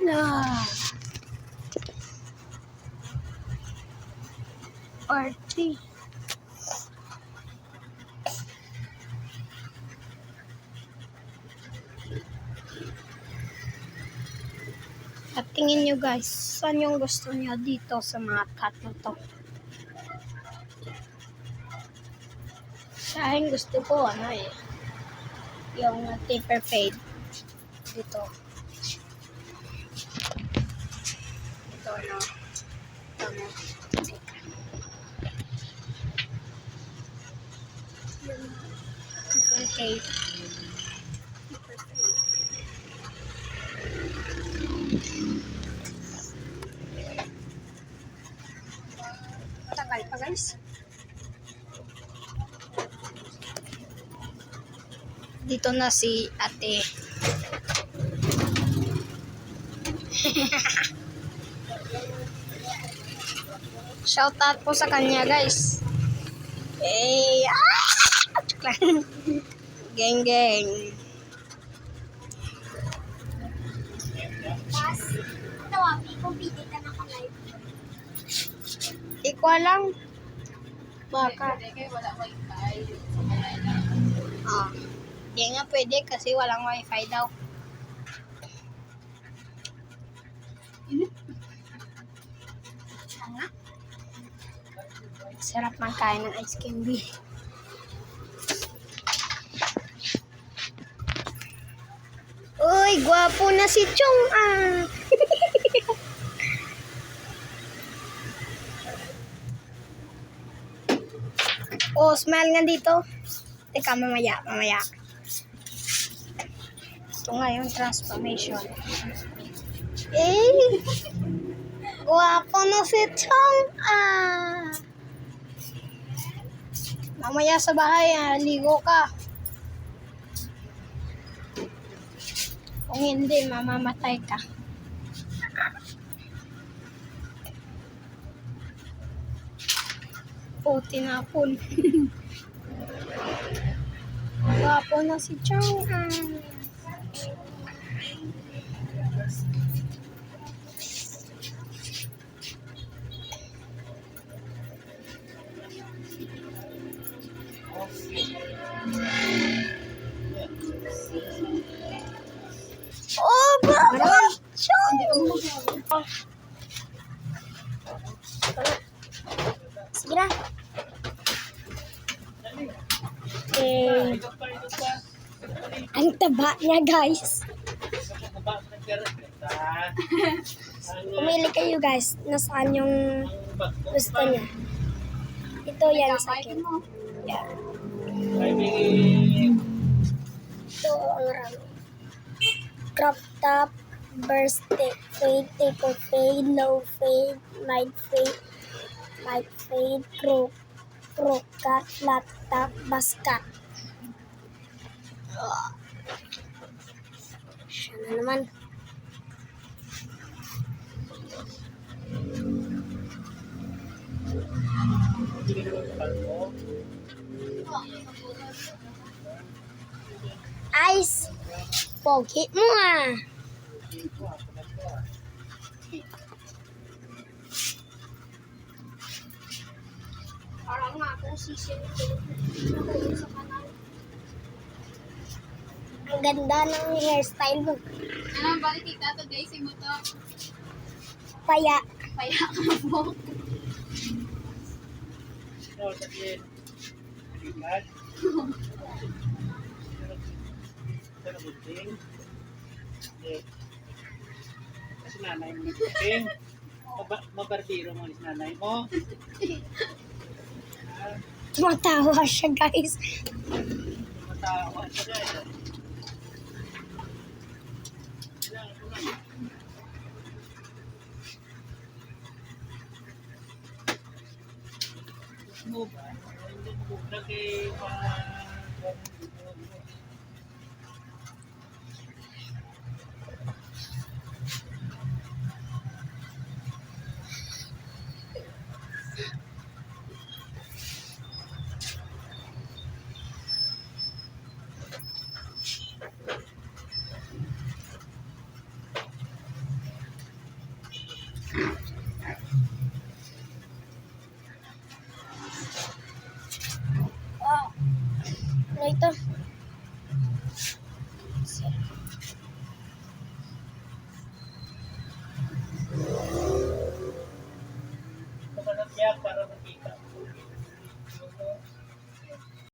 Ah. Party. At tingin nyo guys, saan yung gusto nyo dito sa mga cut na to? Sa akin gusto ko yung taper fade dito. Ito no. Tama. Yung taper fade. Tagal pa guys. Dito na si ate. Shout out po sa kanya guys. Hey, geng geng. Ikaw lang. Baka. Ah. Di nga pwede kasi walang wifi daw. Sarap man kain ng ice candy. Uy, gwapo na si Chong ah. Oh, smile nga dito. Teka, mamaya. Ito nga yung transformation. Eh! Gwapo na si Chong ah. Mamaya sa bahay, ligo ka. Kung hindi, mamamatay ka. Oh, tinapon. Gwapo na si Chong ah. Oh, bravo! Chong! Sige na. Okay. Ang taba niya, guys. Pumili kayo, guys. Nasaan yung gusto niya. Ito yan sa akin. Yan. Ito ang rami. Crop top, burst fade, taper fade, low fade, mid fade, crow cut, flat top, buzz cut. Siya na naman. Ice, pogi mo ah. Parang nga akong sisilipin sa kanal. Ang ganda ng hairstyle mo. Ano, balik kita to guys, mo to. Paya. Paya ka po. No, sabihin. Bigat. Pero buting. Kasi nanay mo buting. Mabarbiro mo ni nanay mo. Tumatawa siya, guys. Matawa siya guys. Mo ba? Hindi mo lagi para